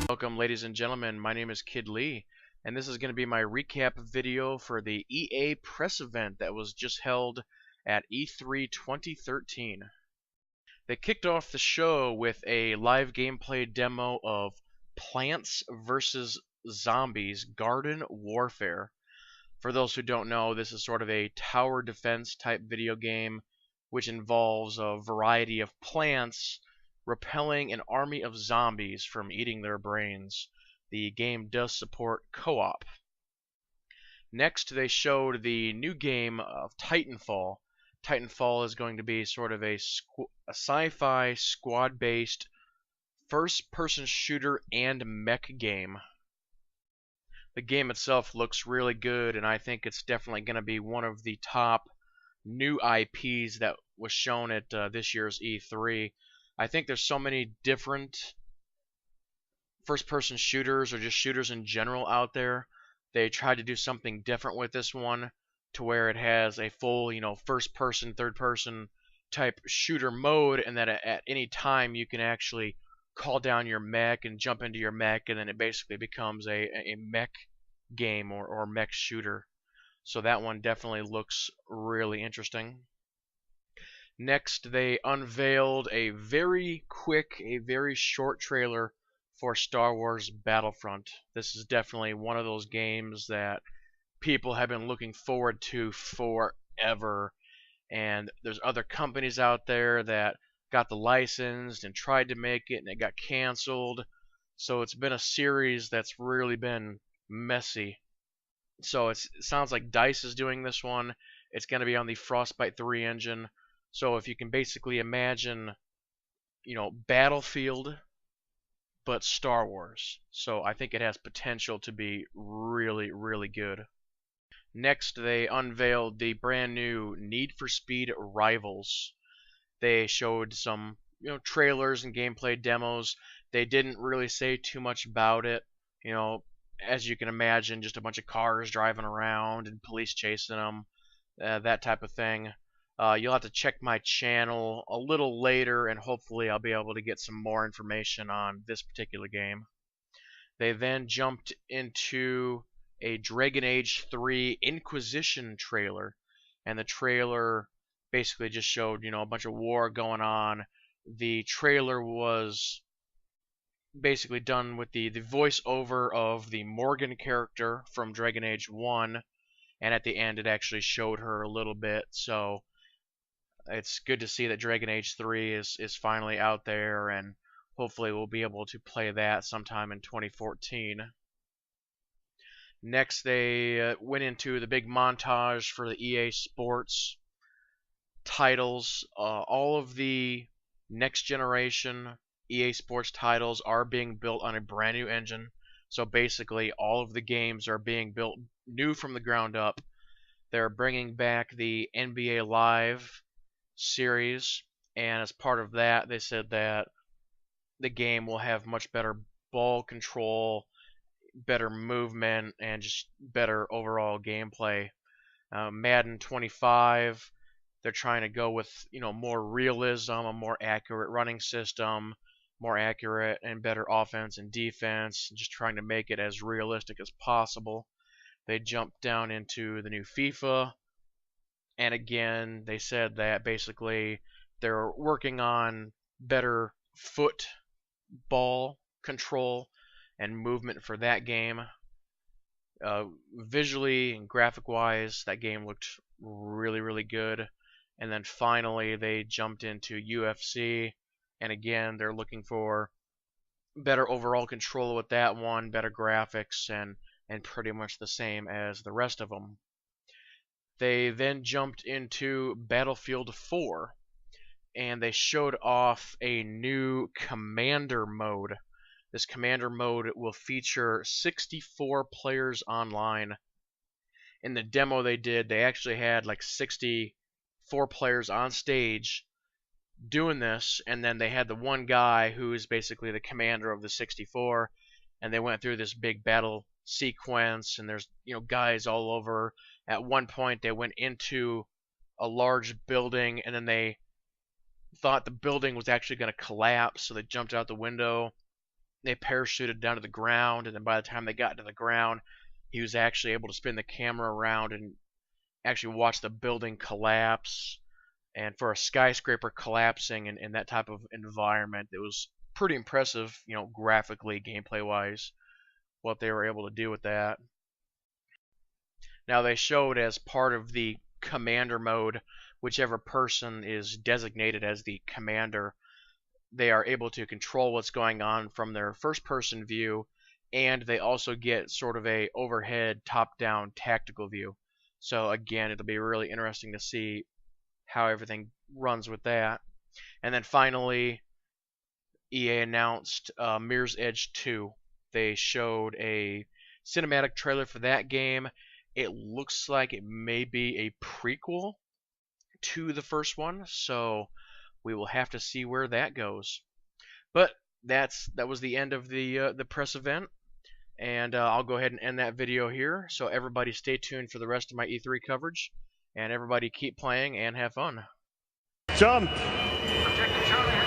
Welcome, ladies and gentlemen. My name is Kid Lee, and this is going to be my recap video for the EA press event that was just held at E3 2013. They kicked off the show with a live gameplay demo of Plants vs. Zombies Garden Warfare. For those who don't know, this is sort of a tower defense type video game which involves a variety of plants repelling an army of zombies from eating their brains. The game does support co-op. Next, they showed the new game of Titanfall. Titanfall is going to be sort of a sci-fi squad-based first-person shooter and mech game. The game itself looks really good, and I think it's definitely going to be one of the top new IPs that was shown at this year's E3. I think there's so many different first-person shooters or just shooters in general out there. They tried to do something different with this one to where it has a full, first-person, third-person type shooter mode, and that at any time you can actually call down your mech and jump into your mech, and then it basically becomes a mech game or mech shooter. So that one definitely looks really interesting. Next, they unveiled a very short trailer for Star Wars Battlefront. This is definitely one of those games that people have been looking forward to forever. And there's other companies out there that got the license and tried to make it, and it got canceled. So it's been a series that's really been messy. So it sounds like DICE is doing this one. It's going to be on the Frostbite 3 engine. So if you can basically imagine, Battlefield, but Star Wars. So I think it has potential to be really, really good. Next, they unveiled the brand new Need for Speed Rivals. They showed some, trailers and gameplay demos. They didn't really say too much about it. As you can imagine, just a bunch of cars driving around and police chasing them, that type of thing. You'll have to check my channel a little later, and hopefully I'll be able to get some more information on this particular game. They then jumped into a Dragon Age 3 Inquisition trailer, and the trailer basically just showed, a bunch of war going on. The trailer was basically done with the voiceover of the Morgan character from Dragon Age 1, and at the end it actually showed her a little bit, so it's good to see that Dragon Age 3 is finally out there, and hopefully we'll be able to play that sometime in 2014. Next, they went into the big montage for the EA Sports titles. All of the next generation EA Sports titles are being built on a brand new engine. So basically, all of the games are being built new from the ground up. They're bringing back the NBA Live series, and as part of that, they said that the game will have much better ball control, better movement, and just better overall gameplay. Madden 25, they're trying to go with more realism, a more accurate running system, more accurate and better offense and defense, just trying to make it as realistic as possible. They jumped down into the new FIFA, and again, they said that basically they're working on better football control and movement for that game. Visually and graphic-wise, that game looked really, really good. And then finally, they jumped into UFC, and again, they're looking for better overall control with that one, better graphics, and pretty much the same as the rest of them. They then jumped into Battlefield 4, and they showed off a new Commander mode. This Commander mode will feature 64 players online. In the demo they did, they actually had like 64 players on stage doing this, and then they had the one guy who is basically the commander of the 64, and they went through this big battle sequence, and there's guys all over. At one point they went into a large building, and then they thought the building was actually going to collapse, so they jumped out the window. they parachuted down to the ground, and then by the time they got to the ground, he was actually able to spin the camera around and actually watch the building collapse. And for a skyscraper collapsing in that type of environment, it was pretty impressive, graphically, gameplay-wise, what they were able to do with that. Now, they showed as part of the commander mode, whichever person is designated as the commander, they are able to control what's going on from their first-person view, and they also get sort of a overhead, top-down tactical view. So again, it'll be really interesting to see how everything runs with that. And then finally, EA announced Mirror's Edge 2. They showed a cinematic trailer for that game. It looks like it may be a prequel to the first one, so we will have to see where that goes. But that was the end of the press event, and I'll go ahead and end that video here. So everybody stay tuned for the rest of my E3 coverage, and everybody keep playing and have fun. John. Objective Charlie.